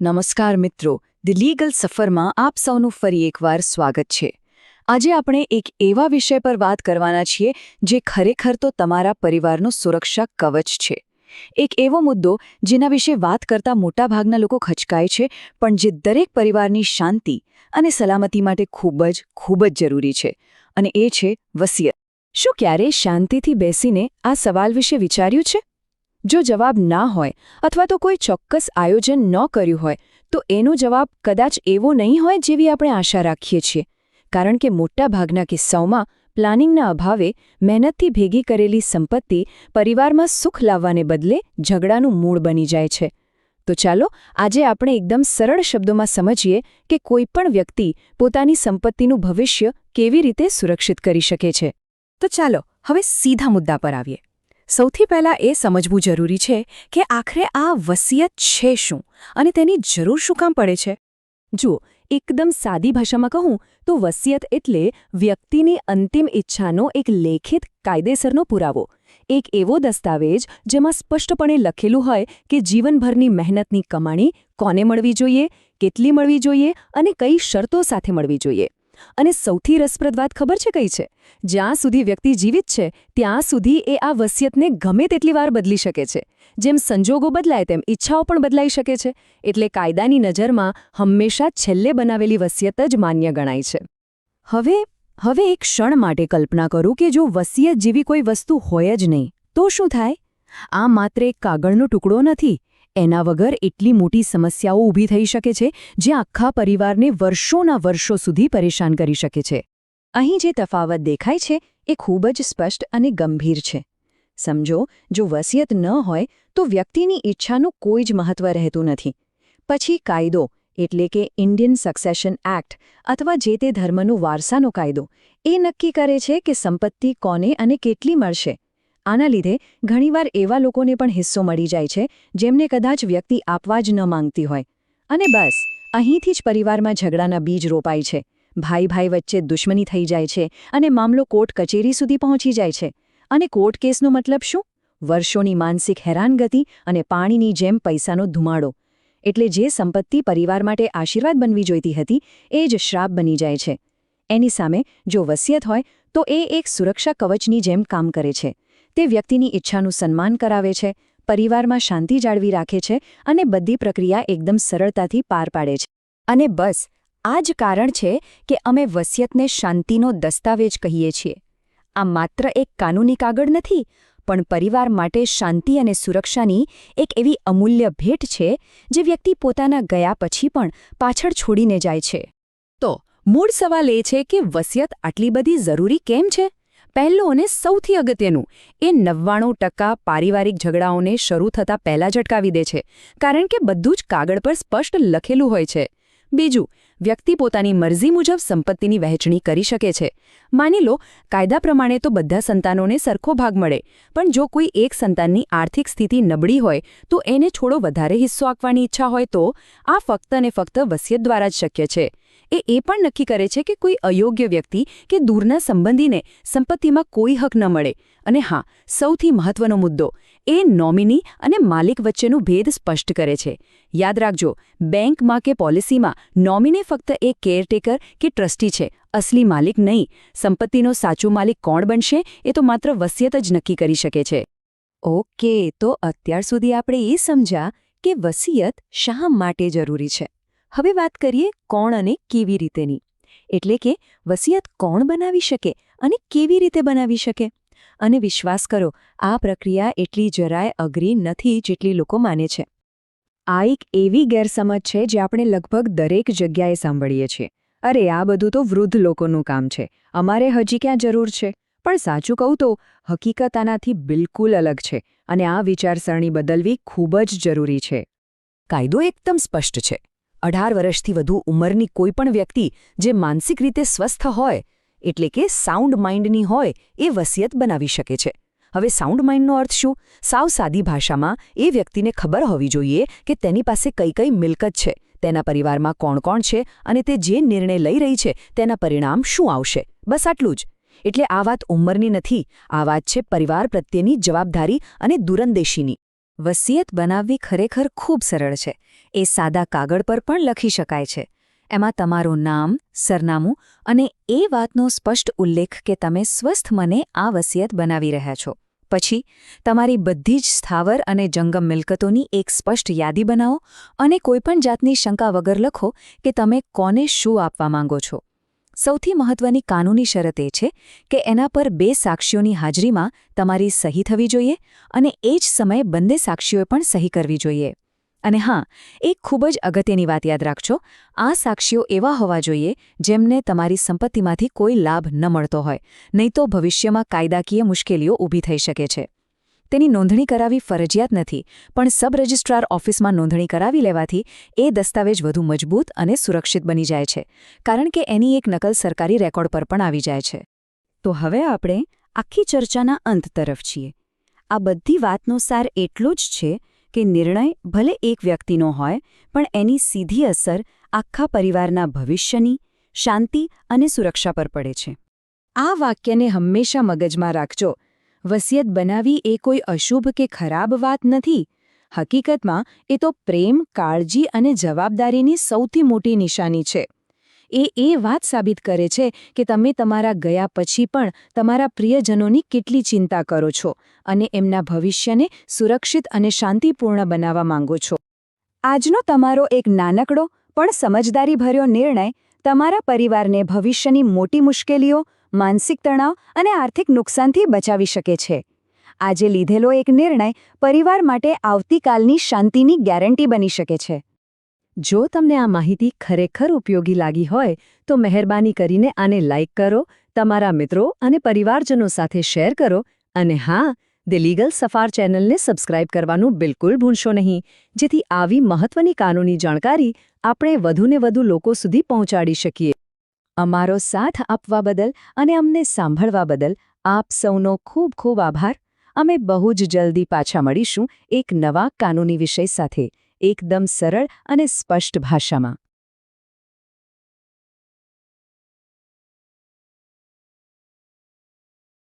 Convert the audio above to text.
નમસ્કાર મિત્રો, the legal સફરમાં આપ સૌનું ફરી એકવાર સ્વાગત છે. આજે આપણે એક એવા વિષય પર વાત કરવાના છીએ જે ખરેખર તો તમારા પરિવારનો સુરક્ષા કવચ છે. એક એવો મુદ્દો જેના વિશે વાત કરતા મોટાભાગના લોકો ખચકાય છે, પણ જે દરેક પરિવારની શાંતિ અને સલામતી માટે ખૂબ જ જરૂરી છે, અને એ છે વસિયત. શું ક્યારેય શાંતિથી બેસીને આ સવાલ વિશે વિચાર્યું છે? જો જવાબ ના હોય અથવા તો કોઈ ચોક્કસ આયોજન ન કર્યું હોય તો એનો જવાબ કદાચ એવો નહીં હોય જેવી આપણે આશા રાખીએ છીએ, કારણ કે મોટાભાગના કિસ્સાઓમાં પ્લાનિંગના અભાવે મહેનતથી ભેગી કરેલી સંપત્તિ પરિવારમાં સુખ લાવવાને બદલે ઝઘડાનું મૂળ બની જાય છે. તો ચાલો આજે આપણે એકદમ સરળ શબ્દોમાં સમજીએ કે કોઈપણ વ્યક્તિ પોતાની સંપત્તિનું ભવિષ્ય કેવી રીતે સુરક્ષિત કરી શકે છે. તો ચાલો હવે સીધા મુદ્દા પર આવીએ. સૌથી પહેલાં એ સમજવું જરૂરી છે કે આખરે આ વસિયત છે શું અને તેની જરૂર શું કામ પડે છે. જુઓ, એકદમ સાદી ભાષામાં કહું તો વસિયત એટલે વ્યક્તિની અંતિમ ઈચ્છાનો એક લેખિત કાયદેસરનો પુરાવો, એક એવો દસ્તાવેજ જેમાં સ્પષ્ટપણે લખેલું હોય કે જીવનભરની મહેનતની કમાણી કોને મળવી જોઈએ, કેટલી મળવી જોઈએ અને કઈ શરતો સાથે મળવી જોઈએ. અને સૌથી રસપ્રદ વાત ખબર છે કઈ છે? જ્યાં સુધી વ્યક્તિ જીવિત છે ત્યાં સુધી એ આ વસિયતને ગમે તેટલી વાર બદલી શકે છે. જેમ સંજોગો બદલાય તેમ ઈચ્છાઓ પણ બદલાઈ શકે છે. એટલે કાયદાની નજરમાં હંમેશા છેલ્લે બનાવેલી વસિયત જ માન્ય ગણાય છે. હવે એક ક્ષણ માટે કલ્પના કરું કે જો વસિયત જેવી કોઈ વસ્તુ હોય જ નહીં તો શું થાય? આ માત્ર એક કાગળનો ટુકડો નથી. એના વગર એટલી મોટી સમસ્યાઓ ઊભી થઈ શકે છે જે આખા પરિવારને વર્ષોના વર્ષો સુધી પરેશાન કરી શકે છે. અહીં જે તફાવત દેખાય છે એ ખૂબ જ સ્પષ્ટ અને ગંભીર છે. સમજો, જો વસિયત ન હોય તો વ્યક્તિની ઈચ્છાનું કોઈ જ મહત્વ રહેતું નથી. પછી કાયદો એટલે કે ઇન્ડિયન સક્સેશન એક્ટ અથવા જે તે ધર્મનો વારસાનો કાયદો એ નક્કી કરે છે કે સંપત્તિ કોને અને કેટલી મળશે. આના લીધે ઘણીવાર એવા લોકોને પણ હિસ્સો મળી જાય છે જેમને કદાચ વ્યક્તિ આપવા જ ન માંગતી હોય. અને બસ અહીંથી જ પરિવારમાં ઝઘડાના બીજ રોપાય છે. ભાઈ વચ્ચે દુશ્મની થઈ જાય છે અને મામલો કોર્ટ કચેરી સુધી પહોંચી જાય છે. અને કોર્ટ કેસનો મતલબ શું? વર્ષોની માનસિક હેરાનગતિ અને પાણીની જેમ પૈસાનો ધુમાડો. એટલે જે સંપત્તિ પરિવાર માટે આશીર્વાદ બનવી જોઈતી હતી એ જ શ્રાપ બની જાય છે. એની સામે જો વસિયત હોય તો એ એક સુરક્ષા કવચની જેમ કામ કરે છે. તે વ્યક્તિની ઈચ્છાનું સન્માન કરાવે છે, પરિવારમાં શાંતિ જાળવી રાખે છે અને બધી પ્રક્રિયા એકદમ સરળતાથી પાર પાડે છે. અને બસ આ જ કારણ છે કે અમે વસિયતને શાંતિનો દસ્તાવેજ કહીએ છીએ. આ માત્ર એક કાનૂની કાગળ નથી, પણ પરિવાર માટે શાંતિ અને સુરક્ષાની એક એવી અમૂલ્ય ભેટ છે જે વ્યક્તિ પોતાના ગયા પછી પણ પાછળ છોડીને જાય છે. તો મૂળ સવાલ એ છે કે વસિયત આટલી બધી જરૂરી કેમ છે? પહેલું અને સૌથી અગત્યનું, એ 99% પારિવારિક ઝઘડાઓને શરૂ થતાં પહેલાં જ અટકાવી દે છે, કારણ કે બધું જ કાગળ પર સ્પષ્ટ લખેલું હોય છે. બીજું, વ્યક્તિ પોતાની મરજી મુજબ સંપત્તિની વહેંચણી કરી શકે છે. માની લો, કાયદા પ્રમાણે તો બધા સંતાનોને સરખો ભાગ મળે, પણ જો કોઈ એક સંતાનની આર્થિક સ્થિતિ નબળી હોય તો એને થોડો વધારે હિસ્સો આપવાની ઈચ્છા હોય તો આ ફક્ત અને ફક્ત વસિયત દ્વારા જ શક્ય છે. એ પણ નક્કી કરે છે કે કોઈ અયોગ્ય વ્યક્તિ કે દૂરના સંબંધીને સંપત્તિમાં કોઈ હક ન મળે. અને હા, સૌથી મહત્વનો મુદ્દો, એ નોમિની અને માલિક વચ્ચેનો ભેદ સ્પષ્ટ કરે છે. યાદ રાખજો, બેંકમાં કે પોલિસીમાં નોમિની ફક્ત એક કેરટેકર કે ટ્રસ્ટી છે, અસલી માલિક નહીં. સંપત્તિનો સાચો માલિક કોણ બનશે એ તો માત્ર વસિયત જ નક્કી કરી શકે છે. ઓકે, તો અત્યાર સુધી આપણે એ સમજ્યા કે વસિયત શા માટે જરૂરી છે. હવે વાત કરીએ કોણ અને કેવી રીતેની. એટલે કે વસિયત કોણ બનાવી શકે અને કેવી રીતે બનાવી શકે. અને વિશ્વાસ કરો, આ પ્રક્રિયા એટલી જરાય અઘરી નથી જેટલી લોકો માને છે. આ એક એવી ગેરસમજ છે જે આપણે લગભગ દરેક જગ્યાએ સાંભળીએ છીએ. અરે, આ બધું તો વૃદ્ધ લોકોનું કામ છે, અમારે હજી ક્યાં જરૂર છે. પણ સાચું કહું તો હકીકત આનાથી બિલકુલ અલગ છે અને આ વિચારસરણી બદલવી ખૂબ જ જરૂરી છે. કાયદો એકદમ સ્પષ્ટ છે. 18 વર્ષથી વધુ ઉંમરની કોઈપણ વ્યક્તિ જે માનસિક રીતે સ્વસ્થ હોય, એટલે કે સાઉન્ડ માઇન્ડની હોય, એ વસિયત બનાવી શકે છે. હવે સાઉન્ડ માઇન્ડનો અર્થ શું? સાવ સાદી ભાષામાં એ વ્યક્તિને ખબર હોવી જોઈએ કે તેની પાસે કઈ મિલકત છે, તેના પરિવારમાં કોણ છે અને તે જે નિર્ણય લઈ રહી છે તેના પરિણામ શું આવશે. બસ આટલું જ. એટલે આ વાત ઉંમરની નથી, આ વાત છે પરિવાર પ્રત્યેની જવાબદારી અને દૂરંદેશીની. વસિયત બનાવવી ખરેખર ખૂબ સરળ છે. એ સાદા કાગળ પર પણ લખી શકાય છે. એમાં તમારું નામ, સરનામું અને એ વાતનો સ્પષ્ટ ઉલ્લેખ કે તમે સ્વસ્થ મને આ વસિયત બનાવી રહ્યા છો. પછી તમારી બધી જ સ્થાવર અને જંગમ મિલકતોની એક સ્પષ્ટ યાદી બનાવો અને કોઈપણ જાતની શંકા વગર લખો કે તમે કોને શું આપવા માંગો છો. સૌથી મહત્વની કાનૂની શરત એ છે કે એના પર 2 સાક્ષીઓની હાજરીમાં તમારી સહી થવી જોઈએ અને એ જ સમયે બંને સાક્ષીઓએ પણ સહી કરવી જોઈએ. અને હા, એક ખૂબ જ અગત્યની વાત યાદ રાખજો, આ સાક્ષીઓ એવા હોવા જોઈએ જેમને તમારી સંપત્તિમાંથી કોઈ લાભ ન મળતો હોય, નહીં તો ભવિષ્યમાં કાયદાકીય મુશ્કેલીઓ ઊભી થઈ શકે છે. તેની નોંધણી કરાવવી ફરજિયાત નથી, પણ સબ રજિસ્ટ્રાર ઓફિસમાં નોંધણી કરાવી લેવાથી એ દસ્તાવેજ વધુ મજબૂત અને સુરક્ષિત બની જાય છે, કારણ કે એની એક નકલ સરકારી રેકોર્ડ પર પણ આવી જાય છે. તો હવે આપણે આખી ચર્ચાના અંત તરફ છીએ. આ બધી વાતનો સાર એટલો જ છે કે નિર્ણય ભલે એક વ્યક્તિનો હોય, પણ એની સીધી અસર આખા પરિવારના ભવિષ્યની, શાંતિ અને સુરક્ષા પર પડે છે. આ વાક્યને હંમેશા મગજમાં રાખજો. વસિયત બનાવવી એ કોઈ અશુભ કે ખરાબ વાત નથી. હકીકતમાં એ તો પ્રેમ, કાળજી અને જવાબદારીની સૌથી મોટી નિશાની છે. એ વાત સાબિત કરે છે કે તમે તમારા ગયા પછી પણ તમારા પ્રિયજનોની કેટલી ચિંતા કરો છો અને એમના ભવિષ્યને સુરક્ષિત અને શાંતિપૂર્ણ બનાવવા માંગો છો. આજનો તમારો એક નાનકડો પણ સમજદારીભર્યો નિર્ણય તમારા પરિવારને ભવિષ્યની મોટી મુશ્કેલીઓ, માનસિક તણાવ અને આર્થિક નુકસાનથી બચાવી શકે છે. આજે લીધેલો એક નિર્ણય પરિવાર માટે આવતીકાલની શાંતિની ગેરંટી બની શકે છે. જો તમને આ માહિતી ખરેખર ઉપયોગી લાગી હોય તો મહેરબાની કરીને આને લાઇક કરો, તમારા મિત્રો અને પરિવારજનો સાથે શેર કરો અને હા, ધ લીગલ સફાર ચેનલને સબસ્ક્રાઇબ કરવાનું બિલકુલ ભૂલશો નહીં, જેથી આવી મહત્વની કાનૂની જાણકારી આપણે વધુને વધુ લોકો સુધી પહોંચાડી શકીએ. અમારો સાથ આપવા બદલ અને અમને સાંભળવા બદલ આપ સૌનો ખૂબ ખૂબ આભાર. અમે બહુ જ જલ્દી પાછા મળીશું એક નવા કાનૂની વિષય સાથે, એકદમ સરળ અને સ્પષ્ટ ભાષામાં.